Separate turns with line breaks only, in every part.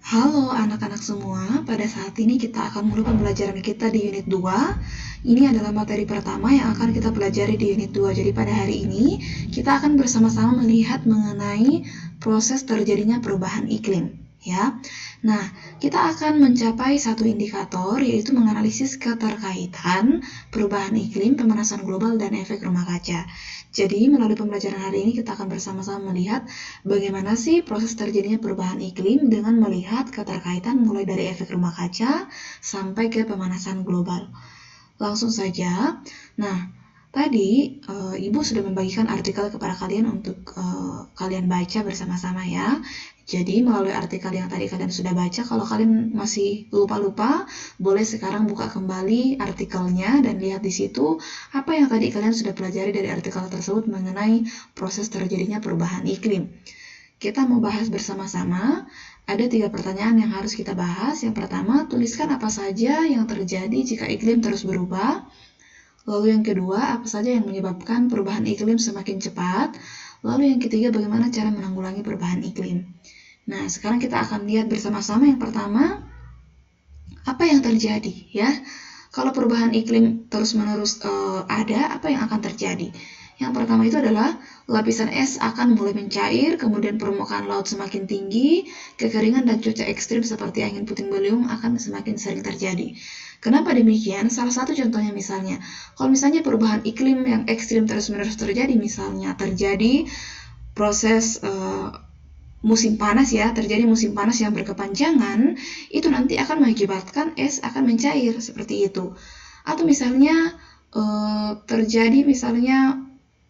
Halo anak-anak semua, pada saat ini kita akan mulai pembelajaran kita di unit 2. Ini adalah materi pertama yang akan kita pelajari di unit 2. Jadi pada hari ini kita akan bersama-sama melihat mengenai proses terjadinya perubahan iklim. Ya, nah kita akan mencapai satu indikator, yaitu menganalisis keterkaitan perubahan iklim, pemanasan global, dan efek rumah kaca. Jadi melalui pembelajaran hari ini kita akan bersama-sama melihat bagaimana sih proses terjadinya perubahan iklim dengan melihat keterkaitan mulai dari efek rumah kaca sampai ke pemanasan global. Langsung saja. Nah, tadi Ibu sudah membagikan artikel kepada kalian untuk kalian baca bersama-sama ya. Jadi melalui artikel yang tadi kalian sudah baca, kalau kalian masih lupa-lupa, boleh sekarang buka kembali artikelnya dan lihat di situ apa yang tadi kalian sudah pelajari dari artikel tersebut mengenai proses terjadinya perubahan iklim. Kita mau bahas bersama-sama. Ada 3 pertanyaan yang harus kita bahas. Yang pertama, tuliskan apa saja yang terjadi jika iklim terus berubah. Lalu yang kedua, apa saja yang menyebabkan perubahan iklim semakin cepat. Lalu yang ketiga, bagaimana cara menanggulangi perubahan iklim. Nah, sekarang kita akan lihat bersama-sama. Yang pertama, apa yang terjadi ya? Kalau perubahan iklim terus-menerus ada, apa yang akan terjadi? Yang pertama itu adalah lapisan es akan mulai mencair, kemudian permukaan laut semakin tinggi, kekeringan dan cuaca ekstrim seperti angin puting beliung akan semakin sering terjadi. Kenapa demikian? Salah satu contohnya misalnya, kalau misalnya perubahan iklim yang ekstrim terus-menerus terjadi, misalnya terjadi proses musim panas ya, terjadi musim panas yang berkepanjangan, itu nanti akan mengakibatkan es akan mencair seperti itu. Atau misalnya terjadi misalnya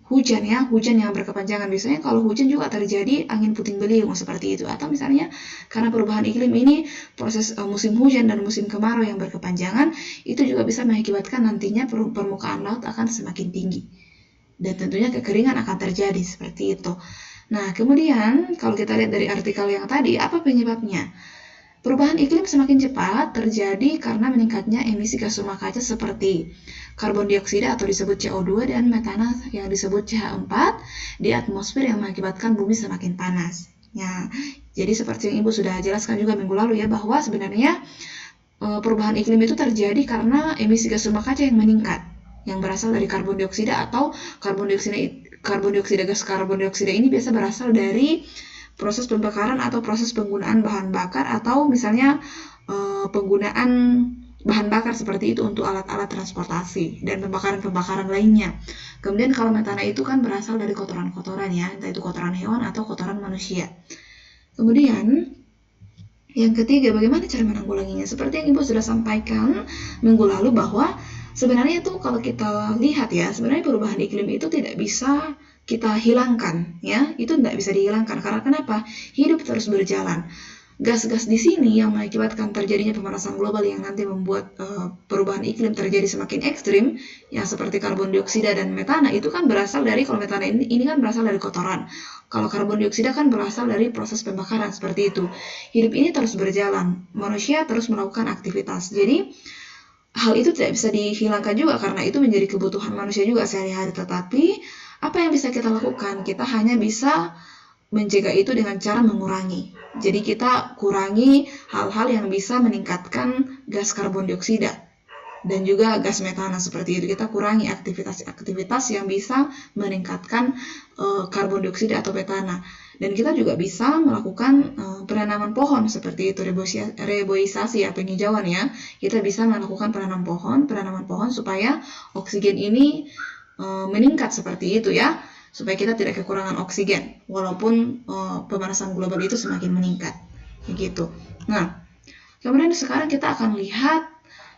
hujan ya, hujan yang berkepanjangan. Biasanya kalau hujan juga terjadi angin puting beliung seperti itu. Atau misalnya karena perubahan iklim ini proses musim hujan dan musim kemarau yang berkepanjangan, itu juga bisa mengakibatkan nantinya permukaan laut akan semakin tinggi. Dan tentunya kekeringan akan terjadi seperti itu. Nah, kemudian kalau kita lihat dari artikel yang tadi, apa penyebabnya? Perubahan iklim semakin cepat terjadi karena meningkatnya emisi gas rumah kaca seperti karbon dioksida atau disebut CO2 dan metana yang disebut CH4 di atmosfer yang mengakibatkan bumi semakin panas. Ya, jadi seperti yang Ibu sudah jelaskan juga minggu lalu ya, bahwa sebenarnya perubahan iklim itu terjadi karena emisi gas rumah kaca yang meningkat, yang berasal dari karbon dioksida atau karbon dioksida ini biasa berasal dari proses pembakaran atau proses penggunaan bahan bakar atau misalnya penggunaan bahan bakar seperti itu untuk alat-alat transportasi dan pembakaran lainnya. Kemudian kalau metana itu kan berasal dari kotoran-kotoran ya, entah itu kotoran hewan atau kotoran manusia. Kemudian yang ketiga, bagaimana cara menanggulanginya? Seperti yang Ibu sudah sampaikan minggu lalu bahwa sebenarnya tuh kalau kita lihat ya, sebenarnya perubahan iklim itu tidak bisa kita hilangkan ya, itu tidak bisa dihilangkan. Karena kenapa? Hidup terus berjalan. Gas-gas di sini yang mengakibatkan terjadinya pemanasan global yang nanti membuat perubahan iklim terjadi semakin ekstrim, ya seperti karbon dioksida dan metana, itu kan berasal dari, kalau metana ini kan berasal dari kotoran. Kalau karbon dioksida kan berasal dari proses pembakaran seperti itu. Hidup ini terus berjalan, manusia terus melakukan aktivitas. Jadi hal itu tidak bisa dihilangkan juga karena itu menjadi kebutuhan manusia juga sehari-hari. Tetapi apa yang bisa kita lakukan? Kita hanya bisa mencegah itu dengan cara mengurangi. Jadi kita kurangi hal-hal yang bisa meningkatkan gas karbon dioksida dan juga gas metana seperti itu. Kita kurangi aktivitas-aktivitas yang bisa meningkatkan karbon dioksida atau metana. Dan kita juga bisa melakukan penanaman pohon seperti itu, reboisasi ya, penghijauan ya. Kita bisa melakukan penanaman pohon supaya oksigen ini meningkat seperti itu ya, supaya kita tidak kekurangan oksigen walaupun pemanasan global itu semakin meningkat gitu. Nah, kemudian sekarang kita akan lihat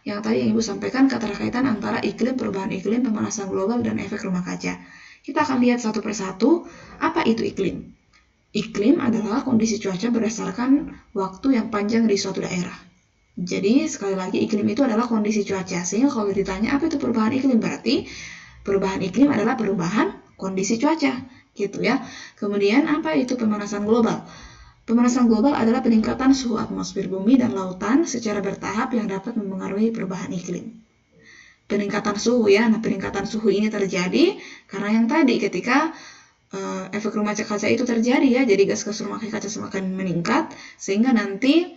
yang tadi yang Ibu sampaikan, keterkaitan antara iklim, perubahan iklim, pemanasan global, dan efek rumah kaca. Kita akan lihat satu persatu. Apa itu iklim? Iklim adalah kondisi cuaca berdasarkan waktu yang panjang di suatu daerah. Jadi sekali lagi, iklim itu adalah kondisi cuaca. Sehingga kalau ditanya apa itu perubahan iklim, berarti perubahan iklim adalah perubahan kondisi cuaca, gitu ya. Kemudian apa itu pemanasan global? Pemanasan global adalah peningkatan suhu atmosfer bumi dan lautan secara bertahap yang dapat mempengaruhi perubahan iklim. Peningkatan suhu ya, nah peningkatan suhu ini terjadi karena yang tadi ketika efek rumah kaca itu terjadi ya, jadi gas-gas rumah kaca semakin meningkat sehingga nanti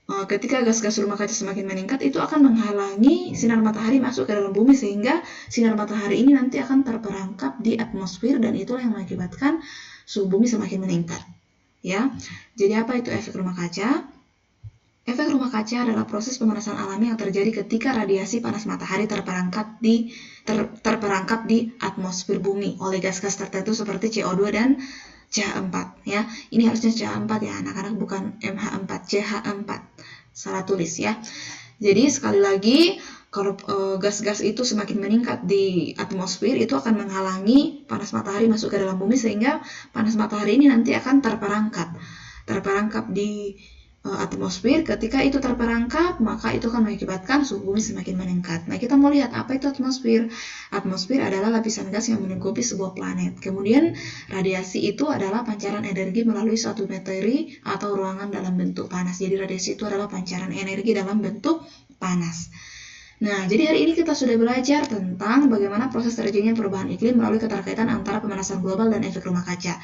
ketika gas-gas rumah kaca semakin meningkat, itu akan menghalangi sinar matahari masuk ke dalam bumi, sehingga sinar matahari ini nanti akan terperangkap di atmosfer, dan itulah yang mengakibatkan suhu bumi semakin meningkat. Ya, jadi apa itu efek rumah kaca? Efek rumah kaca adalah proses pemanasan alami yang terjadi ketika radiasi panas matahari terperangkap di atmosfer bumi oleh gas-gas tertentu seperti CO2 dan CH4 ya. Ini harusnya CH4 ya anak-anak, bukan MH4, CH4. Salah tulis ya. Jadi sekali lagi, kalau gas-gas itu semakin meningkat di atmosfer, itu akan menghalangi panas matahari masuk ke dalam bumi, sehingga panas matahari ini nanti akan terperangkap di atmosfer. Ketika itu terperangkap, maka itu akan mengakibatkan suhu bumi semakin meningkat. Nah, kita mau lihat apa itu atmosfer. Atmosfer adalah lapisan gas yang melingkupi sebuah planet. Kemudian radiasi itu adalah pancaran energi melalui suatu materi atau ruangan dalam bentuk panas. Jadi radiasi itu adalah pancaran energi dalam bentuk panas. Nah, jadi hari ini kita sudah belajar tentang bagaimana proses terjadinya perubahan iklim melalui keterkaitan antara pemanasan global dan efek rumah kaca.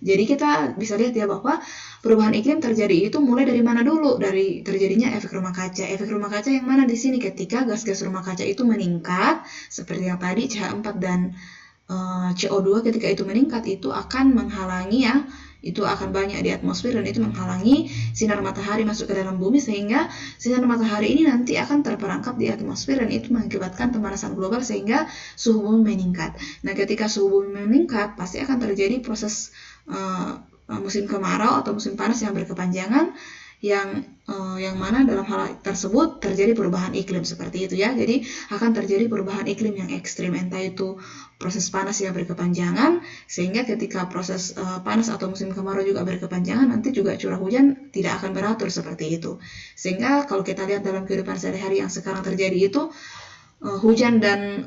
Jadi kita bisa lihat ya bahwa perubahan iklim terjadi itu mulai dari mana dulu? Dari terjadinya efek rumah kaca. Efek rumah kaca yang mana di sini? Ketika gas-gas rumah kaca itu meningkat, seperti yang tadi CH4 dan CO2, ketika itu meningkat, itu akan menghalangi ya, itu akan banyak di atmosfer, dan itu menghalangi sinar matahari masuk ke dalam bumi, sehingga sinar matahari ini nanti akan terperangkap di atmosfer, dan itu mengakibatkan pemanasan global sehingga suhu bumi meningkat. Nah, ketika suhu bumi meningkat, pasti akan terjadi proses musim kemarau atau musim panas yang berkepanjangan, yang mana dalam hal tersebut terjadi perubahan iklim seperti itu ya. Jadi akan terjadi perubahan iklim yang ekstrim, entah itu proses panas yang berkepanjangan, sehingga ketika proses panas atau musim kemarau juga berkepanjangan, nanti juga curah hujan tidak akan beratur seperti itu. Sehingga kalau kita lihat dalam kehidupan sehari-hari yang sekarang terjadi itu, hujan dan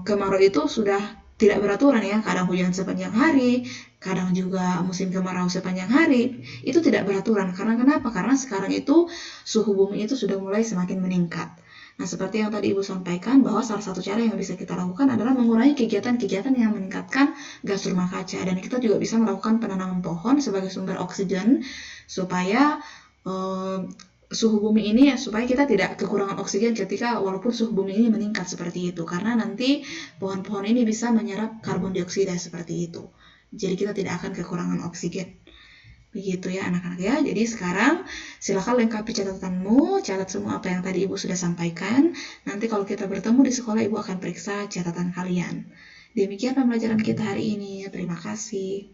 kemarau itu sudah tidak beraturan ya. Kadang hujan sepanjang hari, kadang juga musim kemarau sepanjang hari. Itu tidak beraturan. Karena kenapa? Karena sekarang itu suhu bumi itu sudah mulai semakin meningkat. Nah, seperti yang tadi Ibu sampaikan, bahwa salah satu cara yang bisa kita lakukan adalah mengurangi kegiatan-kegiatan yang meningkatkan gas rumah kaca. Dan kita juga bisa melakukan penanaman pohon sebagai sumber oksigen, supaya suhu bumi ini ya, supaya kita tidak kekurangan oksigen ketika walaupun suhu bumi ini meningkat seperti itu, karena nanti pohon-pohon ini bisa menyerap karbon dioksida seperti itu. Jadi kita tidak akan kekurangan oksigen. Begitu ya anak-anak ya. Jadi sekarang silakan lengkapi catatanmu, catat semua apa yang tadi Ibu sudah sampaikan. Nanti kalau kita bertemu di sekolah, Ibu akan periksa catatan kalian. Demikian pembelajaran kita hari ini. Terima kasih.